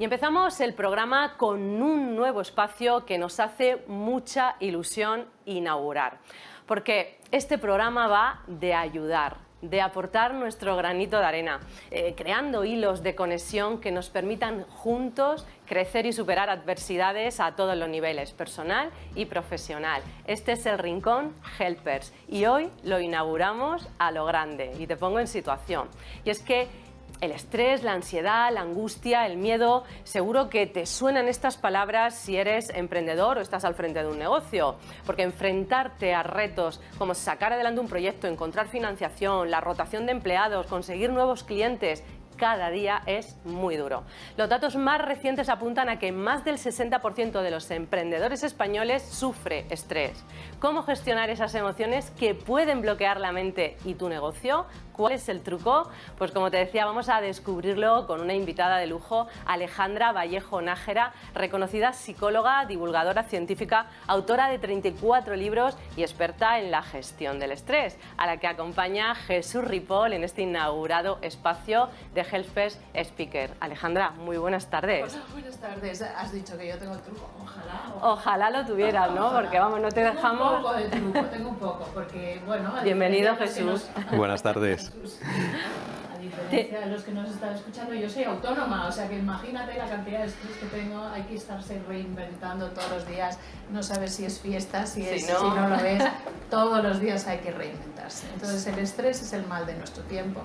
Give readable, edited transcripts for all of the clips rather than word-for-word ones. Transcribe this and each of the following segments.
Y empezamos el programa con un nuevo espacio que nos hace mucha ilusión inaugurar. Porque este programa va de ayudar, de aportar nuestro granito de arena, creando hilos de conexión que nos permitan juntos crecer y superar adversidades a todos los niveles, personal y profesional. Este es el Rincón Helpers y hoy lo inauguramos a lo grande y te pongo en situación. Y es que el estrés, la ansiedad, la angustia, el miedo, seguro que te suenan estas palabras si eres emprendedor o estás al frente de un negocio, porque enfrentarte a retos como sacar adelante un proyecto, encontrar financiación, la rotación de empleados, conseguir nuevos clientes, cada día es muy duro. Los datos más recientes apuntan a que más del 60% de los emprendedores españoles sufre estrés. ¿Cómo gestionar esas emociones que pueden bloquear la mente y tu negocio? ¿Cuál es el truco? Pues como te decía, vamos a descubrirlo con una invitada de lujo, Alejandra Vallejo Nájera, reconocida psicóloga, divulgadora científica, autora de 34 libros y experta en la gestión del estrés, a la que acompaña Jesús Ripoll en este inaugurado espacio de Helpers Speaker. Alejandra, muy buenas tardes. Hola, buenas tardes. Has dicho que yo tengo el truco, ojalá. Ojalá lo tuvieras, ¿no? Ojalá. Porque vamos, no te dejamos... Tengo un poco de truco, tengo un poco, porque bueno... Bienvenido, Jesús. Buenas tardes. A diferencia de los que nos están escuchando, yo soy autónoma, o sea que imagínate la cantidad de estrés que tengo, hay que estarse reinventando todos los días, no sabes si es fiesta, si no lo ves, todos los días hay que reinventarse. Entonces el estrés es el mal de nuestro tiempo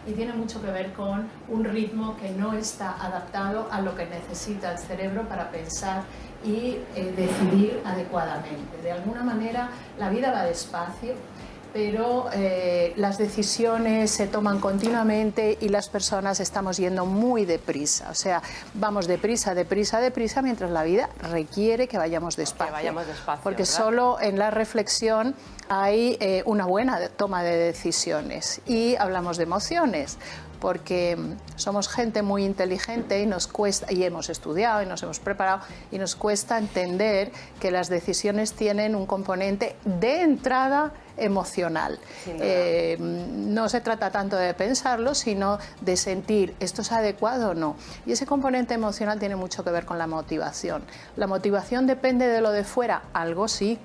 y tiene mucho que ver con un ritmo que no está adaptado a lo que necesita el cerebro para pensar y decidir adecuadamente. De alguna manera la vida va despacio, pero las decisiones se toman continuamente y las personas estamos yendo muy deprisa. O sea, vamos deprisa, deprisa, deprisa, mientras la vida requiere que vayamos despacio. Porque ¿verdad? Solo en la reflexión hay una buena toma de decisiones. Y hablamos de emociones, porque somos gente muy inteligente y nos cuesta, y hemos estudiado y nos hemos preparado, y nos cuesta entender que las decisiones tienen un componente de entrada emocional. No se trata tanto de pensarlo, sino de sentir esto es adecuado o no. Y ese componente emocional tiene mucho que ver con la motivación. La motivación depende de lo de fuera, algo sí,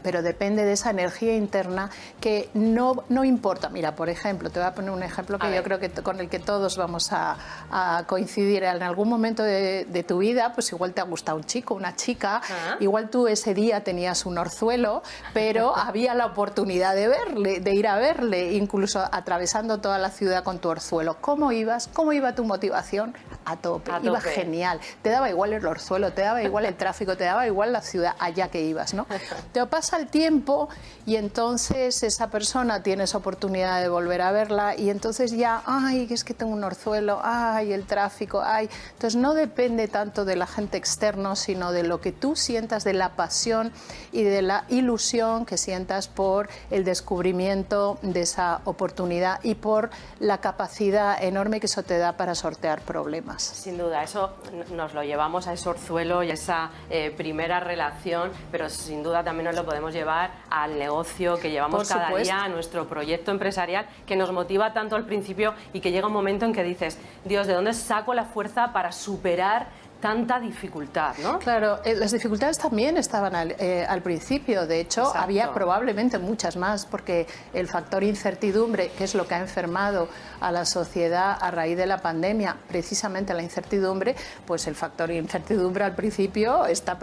pero depende de esa energía interna que no importa. Mira, por ejemplo, te voy a poner un ejemplo que yo creo que con el que todos vamos a coincidir. En algún momento de tu vida, pues igual te ha gustado un chico, una chica, igual tú ese día tenías un orzuelo, pero había la oportunidad de verle, de ir a verle, incluso atravesando toda la ciudad con tu orzuelo. ¿Cómo ibas? ¿Cómo iba tu motivación? A tope. Iba genial. Te daba igual el orzuelo, te daba igual el tráfico, te daba igual la ciudad allá que ibas, ¿no? Te pasa el tiempo y entonces esa persona tienes oportunidad de volver a verla y entonces ya, ay, es que tengo un orzuelo, ay, el tráfico, ay. Entonces no depende tanto del agente externo, sino de lo que tú sientas, de la pasión y de la ilusión que sientas por el descubrimiento de esa oportunidad y por la capacidad enorme que eso te da para sortear problemas. Sin duda, eso nos lo llevamos a ese orzuelo y a esa primera relación, pero sin duda también nos lo podemos llevar al negocio que llevamos cada día, a nuestro proyecto empresarial, que nos motiva tanto al principio y que llega un momento en que dices, Dios, ¿de dónde saco la fuerza para superar tanta dificultad, ¿no? Claro, las dificultades también estaban al principio, de hecho. Exacto. Había probablemente muchas más, porque el factor incertidumbre, que es lo que ha enfermado a la sociedad a raíz de la pandemia, precisamente la incertidumbre, pues el factor incertidumbre al principio está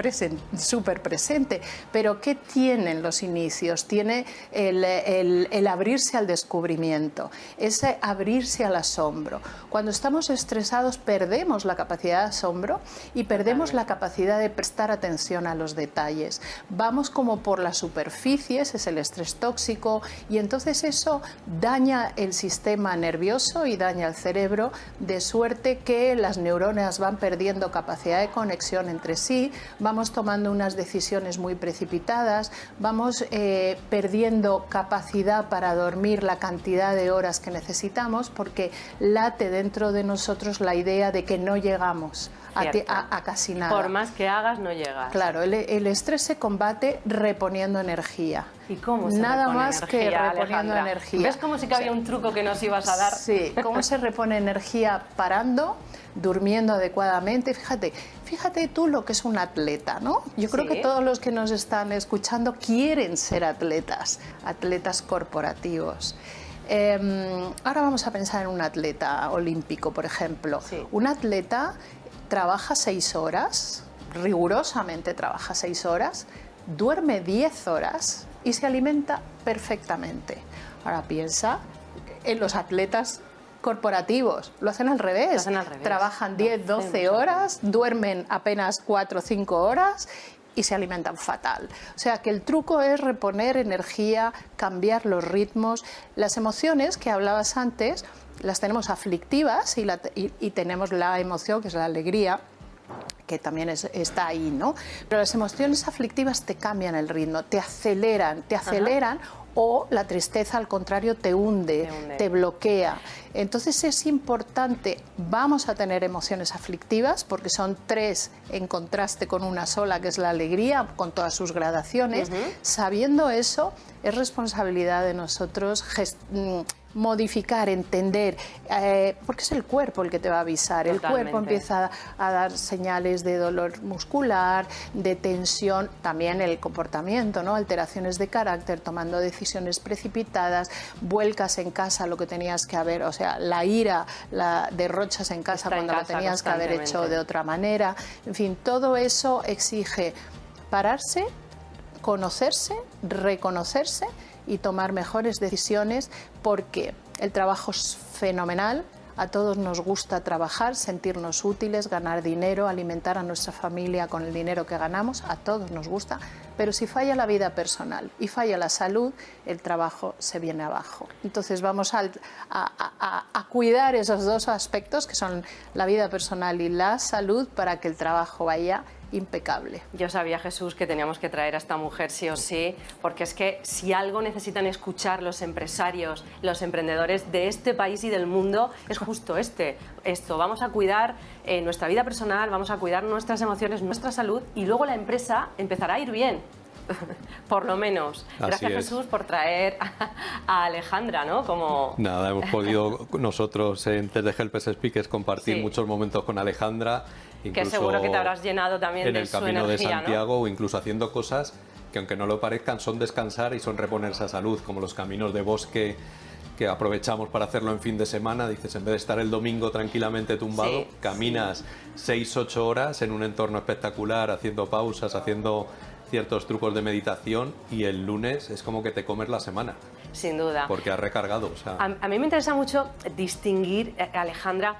súper presente. Pero ¿qué tienen los inicios? Tiene el abrirse al descubrimiento, ese abrirse al asombro. Cuando estamos estresados perdemos la capacidad de asombro y perdemos la capacidad de prestar atención a los detalles. Vamos como por las superficies, es el estrés tóxico, y entonces eso daña el sistema nervioso y daña el cerebro, de suerte que las neuronas van perdiendo capacidad de conexión entre sí, vamos tomando unas decisiones muy precipitadas, vamos perdiendo capacidad para dormir la cantidad de horas que necesitamos, porque late dentro de nosotros la idea de que no llegamos a casi nada. Por más que hagas, no llegas. Claro, el estrés se combate reponiendo energía. ¿Y cómo se Nada repone más energía, que reponiendo Alejandra? energía. ¿Ves como si que había un truco que nos ibas a dar? Sí, cómo se repone energía parando, durmiendo adecuadamente. Fíjate tú lo que es un atleta, ¿no? Yo creo que todos los que nos están escuchando quieren ser atletas corporativos. Ahora vamos a pensar en un atleta olímpico, por ejemplo. Sí. Un atleta trabaja 6 horas, rigurosamente trabaja 6 horas, duerme 10 horas y se alimenta perfectamente. Ahora piensa en los atletas corporativos, lo hacen al revés. Trabajan 10, 12 horas, duermen apenas 4 o 5 horas y se alimentan fatal. O sea que el truco es reponer energía, cambiar los ritmos. Las emociones que hablabas antes las tenemos aflictivas y tenemos la emoción que es la alegría, que también está ahí, ¿no? Pero las emociones aflictivas te cambian el ritmo, te aceleran, o la tristeza, al contrario, te hunde, te bloquea. Entonces es importante, vamos a tener emociones aflictivas, porque son 3 en contraste con una sola, que es la alegría, con todas sus gradaciones. Sabiendo eso, es responsabilidad de nosotros modificar, entender, porque es el cuerpo el que te va a avisar. Totalmente. El cuerpo empieza a dar señales de dolor muscular, de tensión, también el comportamiento, ¿no? Alteraciones de carácter, tomando decisiones precipitadas, vuelcas en casa lo que tenías que haber, o sea, la ira la derrochas en casa cuando lo tenías que haber hecho de otra manera. En fin, todo eso exige pararse, conocerse, reconocerse y tomar mejores decisiones, porque el trabajo es fenomenal, a todos nos gusta trabajar, sentirnos útiles, ganar dinero, alimentar a nuestra familia con el dinero que ganamos, a todos nos gusta, pero si falla la vida personal y falla la salud, el trabajo se viene abajo. Entonces vamos a cuidar esos 2 aspectos, que son la vida personal y la salud, para que el trabajo vaya impecable. Yo sabía, Jesús, que teníamos que traer a esta mujer sí o sí, porque es que si algo necesitan escuchar los empresarios, los emprendedores de este país y del mundo, es justo esto. Vamos a cuidar nuestra vida personal, vamos a cuidar nuestras emociones, nuestra salud, y luego la empresa empezará a ir bien. Por lo menos. Gracias, Jesús, por traer a Alejandra, ¿no? Nada, hemos podido nosotros desde Help Speakers compartir muchos momentos con Alejandra. Que seguro que te habrás llenado también de su energía, en el Camino de Santiago, ¿no? O incluso haciendo cosas que, aunque no lo parezcan, son descansar y son reponerse a salud, como los caminos de bosque que aprovechamos para hacerlo en fin de semana. Dices, en vez de estar el domingo tranquilamente tumbado, caminas 6-8 horas en un entorno espectacular, haciendo pausas, haciendo ciertos trucos de meditación, y el lunes es como que te comes la semana. Sin duda. Porque has recargado. O sea. A mí me interesa mucho distinguir, Alejandra,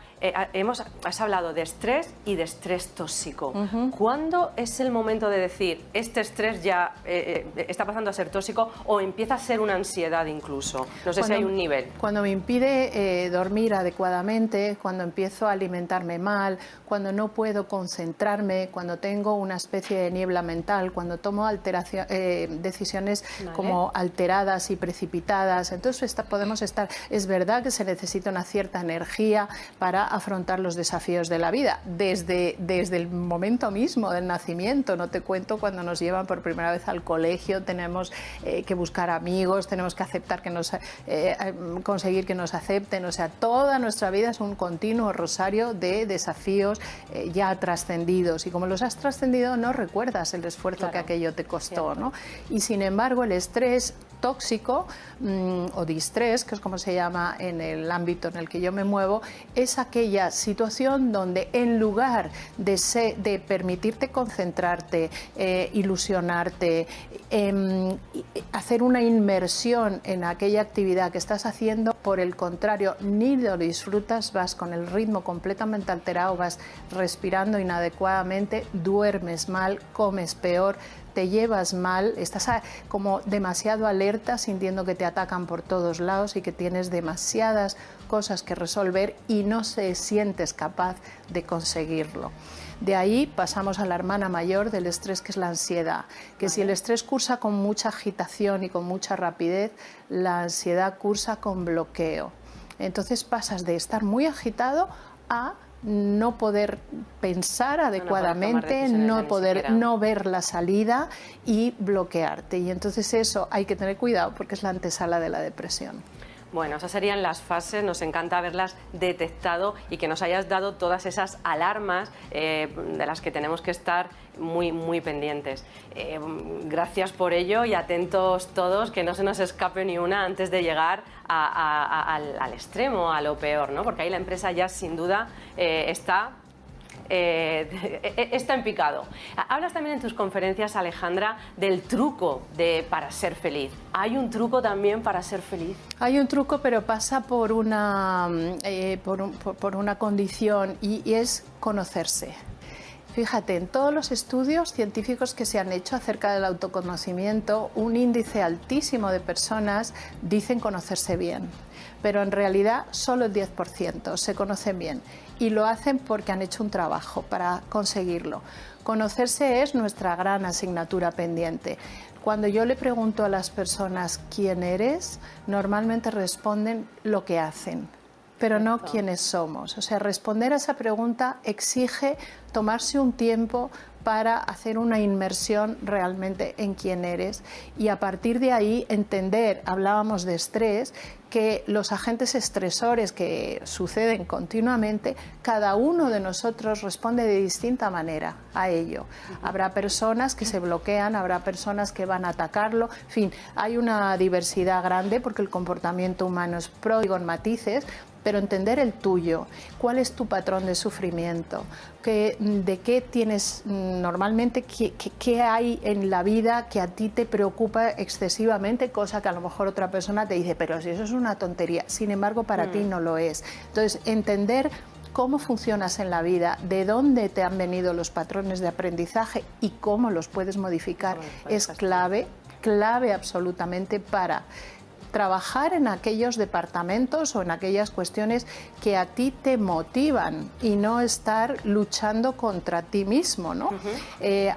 has hablado de estrés y de estrés tóxico. ¿Cuándo es el momento de decir, este estrés ya está pasando a ser tóxico, o empieza a ser una ansiedad incluso? No sé si hay un nivel. Cuando me impide dormir adecuadamente, cuando empiezo a alimentarme mal, cuando no puedo concentrarme, cuando tengo una especie de niebla mental, cuando tomo decisiones como alteradas y precipitadas. Entonces podemos estar, es verdad que se necesita una cierta energía para afrontar los desafíos de la vida, desde el momento mismo del nacimiento. No te cuento cuando nos llevan por primera vez al colegio, tenemos que buscar amigos, tenemos que aceptar conseguir que nos acepten. O sea, toda nuestra vida es un continuo rosario de desafíos ya trascendidos, y como los has trascendido no recuerdas el esfuerzo que aquello te costó, ¿no? Y sin embargo el estrés tóxico o distrés, que es como se llama en el ámbito en el que yo me muevo, es aquella situación donde, en lugar de permitirte concentrarte, ilusionarte, hacer una inmersión en aquella actividad que estás haciendo, por el contrario, ni lo disfrutas, vas con el ritmo completamente alterado, vas respirando inadecuadamente, duermes mal, comes peor, te llevas mal, estás como demasiado alerta, sintiendo que te atacan por todos lados y que tienes demasiadas cosas que resolver y no se sientes capaz de conseguirlo. De ahí pasamos a la hermana mayor del estrés, que es la ansiedad, que si el estrés cursa con mucha agitación y con mucha rapidez, la ansiedad cursa con bloqueo. Entonces pasas de estar muy agitado a no poder pensar adecuadamente, no ver la salida y bloquearte. Y entonces eso hay que tener cuidado porque es la antesala de la depresión. Bueno, esas serían las fases, nos encanta haberlas detectado y que nos hayas dado todas esas alarmas de las que tenemos que estar muy pendientes. Gracias por ello y atentos todos, que no se nos escape ni una antes de llegar al extremo, a lo peor, ¿no? Porque ahí la empresa ya sin duda está en picado. Hablas también en tus conferencias, Alejandra, del truco para ser feliz. ¿Hay un truco también para ser feliz? Hay un truco, pero pasa por una condición y es conocerse. Fíjate, en todos los estudios científicos que se han hecho acerca del autoconocimiento, un índice altísimo de personas dicen conocerse bien, pero en realidad solo el 10% se conocen bien y lo hacen porque han hecho un trabajo para conseguirlo. Conocerse es nuestra gran asignatura pendiente. Cuando yo le pregunto a las personas quién eres, normalmente responden lo que hacen, pero no quiénes somos. O sea, responder a esa pregunta exige tomarse un tiempo para hacer una inmersión realmente en quién eres y a partir de ahí entender, hablábamos de estrés, que los agentes estresores que suceden continuamente, cada uno de nosotros responde de distinta manera a ello. Habrá personas que se bloquean, habrá personas que van a atacarlo, en fin, hay una diversidad grande porque el comportamiento humano es pródigo en matices, pero entender el tuyo, cuál es tu patrón de sufrimiento, de qué tienes normalmente, qué hay en la vida que a ti te preocupa excesivamente, cosa que a lo mejor otra persona te dice, pero si eso es una tontería, sin embargo para ti no lo es. Entonces, entender cómo funcionas en la vida, de dónde te han venido los patrones de aprendizaje y cómo los puedes modificar es clave absolutamente para trabajar en aquellos departamentos o en aquellas cuestiones que a ti te motivan y no estar luchando contra ti mismo, ¿no?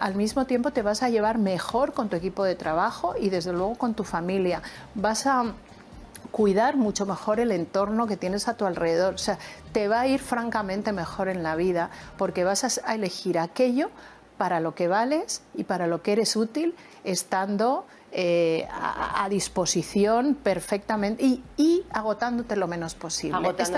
Al mismo tiempo te vas a llevar mejor con tu equipo de trabajo y desde luego con tu familia. Vas a cuidar mucho mejor el entorno que tienes a tu alrededor. O sea, te va a ir francamente mejor en la vida porque vas a elegir aquello para lo que vales y para lo que eres útil estando a disposición perfectamente y agotándote lo menos posible. Esta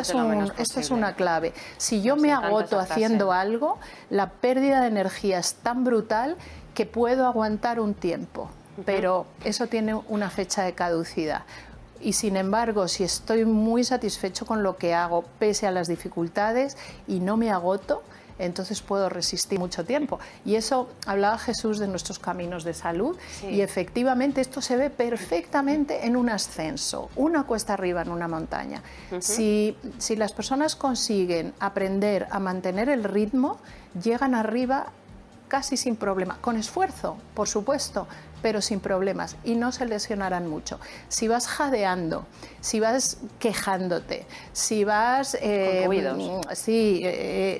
es una clave. Si yo me agoto haciendo algo, la pérdida de energía es tan brutal que puedo aguantar un tiempo, pero eso tiene una fecha de caducidad. Y sin embargo, si estoy muy satisfecho con lo que hago, pese a las dificultades, y no me agoto, entonces puedo resistir mucho tiempo. Y eso, hablaba Jesús de nuestros caminos de salud, y efectivamente esto se ve perfectamente en un ascenso, una cuesta arriba en una montaña. Si las personas consiguen aprender a mantener el ritmo, llegan arriba casi sin problema, con esfuerzo, por supuesto, pero sin problemas y no se lesionarán mucho. Si vas jadeando, si vas quejándote, si vas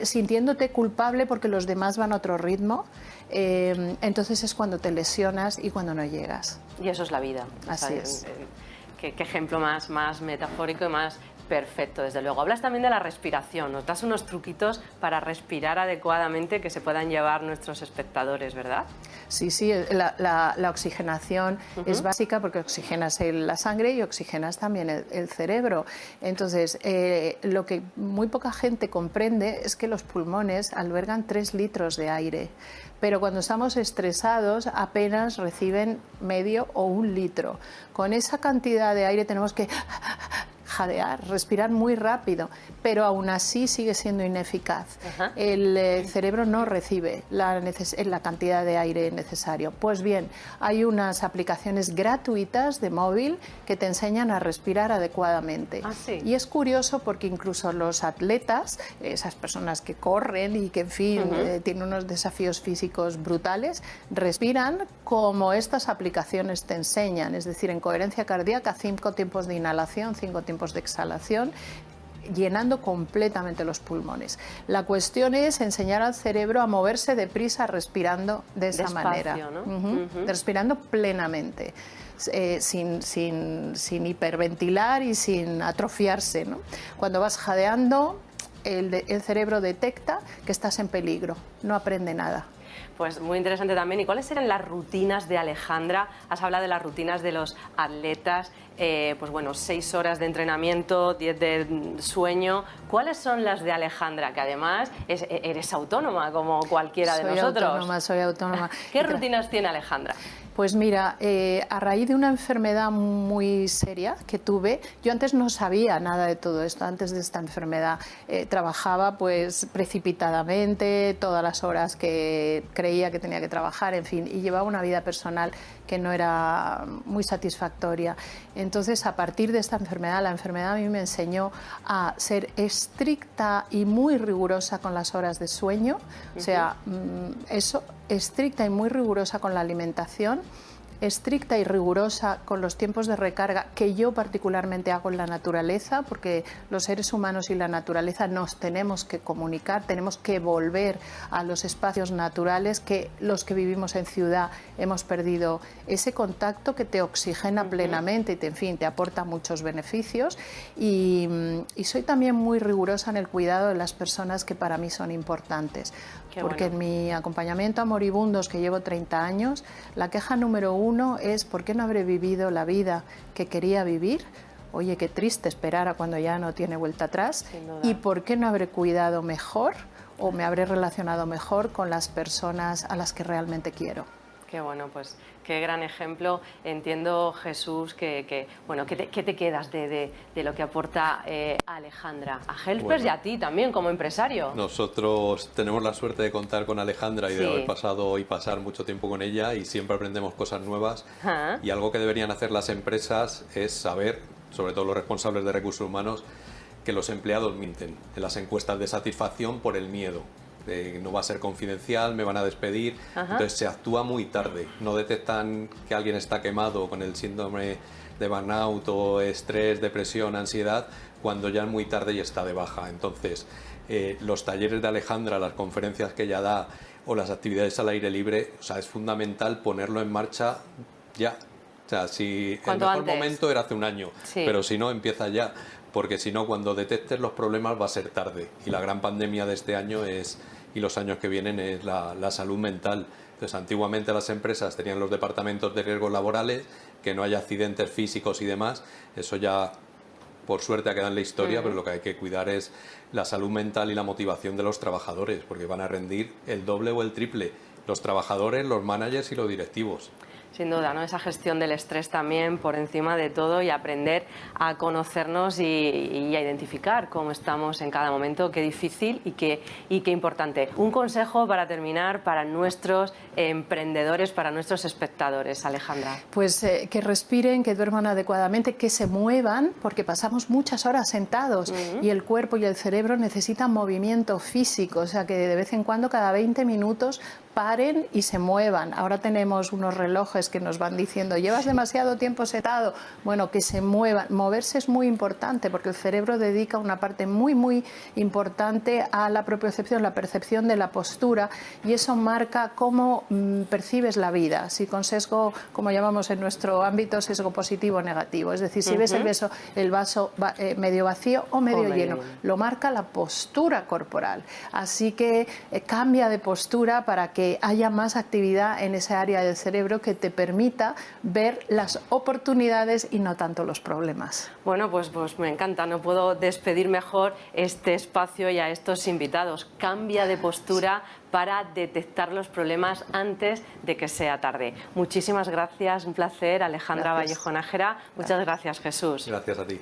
sintiéndote culpable porque los demás van a otro ritmo, entonces es cuando te lesionas y cuando no llegas. Y eso es la vida. Así es. Qué ejemplo más metafórico y más perfecto, desde luego. Hablas también de la respiración, nos das unos truquitos para respirar adecuadamente que se puedan llevar nuestros espectadores, ¿verdad? Sí, la oxigenación es básica porque oxigenas la sangre y oxigenas también el cerebro. Entonces, lo que muy poca gente comprende es que los pulmones albergan 3 litros de aire, pero cuando estamos estresados apenas reciben medio o 1 litro. Con esa cantidad de aire tenemos que jadear, respirar muy rápido, pero aún así sigue siendo ineficaz. El cerebro no recibe la cantidad de aire necesario. Pues bien, hay unas aplicaciones gratuitas de móvil que te enseñan a respirar adecuadamente. Y es curioso porque incluso los atletas, esas personas que corren y que en fin tienen unos desafíos físicos brutales, respiran como estas aplicaciones te enseñan, es decir, en coherencia cardíaca 5 tiempos de inhalación, 5 tiempos de exhalación, llenando completamente los pulmones. La cuestión es enseñar al cerebro a moverse deprisa respirando de esa manera, ¿no? Respirando plenamente, sin hiperventilar y sin atrofiarse, ¿no? Cuando vas jadeando, el cerebro detecta que estás en peligro, no aprende nada. Pues muy interesante también. ¿Y cuáles eran las rutinas de Alejandra? Has hablado de las rutinas de los atletas, pues bueno, 6 horas de entrenamiento, 10 de sueño. ¿Cuáles son las de Alejandra? Que además eres autónoma como cualquiera de nosotros. Soy autónoma. ¿Qué rutinas tiene Alejandra? Pues mira, a raíz de una enfermedad muy seria que tuve, yo antes no sabía nada de todo esto, antes de esta enfermedad trabajaba pues precipitadamente, todas las horas que creía que tenía que trabajar, en fin, y llevaba una vida personal que no era muy satisfactoria. Entonces, a partir de esta enfermedad, la enfermedad a mí me enseñó a ser estricta y muy rigurosa con las horas de sueño, o sea, eso, estricta y muy rigurosa con la alimentación, estricta y rigurosa con los tiempos de recarga, que yo particularmente hago en la naturaleza, porque los seres humanos y la naturaleza nos tenemos que comunicar, tenemos que volver a los espacios naturales, que los que vivimos en ciudad hemos perdido ese contacto que te oxigena plenamente y te, en fin, te aporta muchos beneficios. Y soy también muy rigurosa en el cuidado de las personas que para mí son importantes. Porque en mi acompañamiento a moribundos, que llevo 30 años, la queja número 1 es ¿por qué no habré vivido la vida que quería vivir? Oye, qué triste esperar a cuando ya no tiene vuelta atrás. ¿Y por qué no habré cuidado mejor o me habré relacionado mejor con las personas a las que realmente quiero? Qué bueno, pues qué gran ejemplo. Entiendo, Jesús, ¿qué te quedas de lo que aporta Alejandra? A Helpers y a ti también, como empresario. Nosotros tenemos la suerte de contar con Alejandra y de haber pasado y pasar mucho tiempo con ella, y siempre aprendemos cosas nuevas. Y algo que deberían hacer las empresas es saber, sobre todo los responsables de recursos humanos, que los empleados mienten en las encuestas de satisfacción por el miedo. No va a ser confidencial, me van a despedir. Entonces se actúa muy tarde, no detectan que alguien está quemado con el síndrome de burnout o estrés, depresión, ansiedad, cuando ya es muy tarde y está de baja. Entonces los talleres de Alejandra, las conferencias que ella da o las actividades al aire libre, o sea, es fundamental ponerlo en marcha ya. O sea, si el mejor momento era hace un año, pero si no, empieza ya. Porque si no, cuando detectes los problemas va a ser tarde. Y la gran pandemia de este año y los años que vienen es la salud mental. Entonces, antiguamente las empresas tenían los departamentos de riesgos laborales, que no haya accidentes físicos y demás. Eso ya, por suerte, ha quedado en la historia, pero lo que hay que cuidar es la salud mental y la motivación de los trabajadores, porque van a rendir el doble o el triple. Los trabajadores, los managers y los directivos. Sin duda, ¿no? Esa gestión del estrés también por encima de todo, y aprender a conocernos y a identificar cómo estamos en cada momento. Qué difícil y qué importante. Un consejo para terminar para nuestros emprendedores, para nuestros espectadores, Alejandra. Pues que respiren, que duerman adecuadamente, que se muevan, porque pasamos muchas horas sentados y el cuerpo y el cerebro necesitan movimiento físico, o sea que de vez en cuando, cada 20 minutos, paren y se muevan. Ahora tenemos unos relojes que nos van diciendo, llevas demasiado tiempo sentado. Bueno, que se muevan. Moverse es muy importante porque el cerebro dedica una parte muy, muy importante a la propiocepción, la percepción de la postura, y eso marca cómo percibes la vida. Si con sesgo, como llamamos en nuestro ámbito, sesgo positivo o negativo. Es decir, si ves el vaso medio vacío o medio lleno. Lo marca la postura corporal. Así que cambia de postura para que haya más actividad en esa área del cerebro que te permita ver las oportunidades y no tanto los problemas. Bueno, pues me encanta, no puedo despedir mejor este espacio y a estos invitados. Cambia de postura para detectar los problemas antes de que sea tarde. Muchísimas gracias, un placer, Alejandra Vallejo Nájera. Muchas gracias, Jesús. Gracias a ti.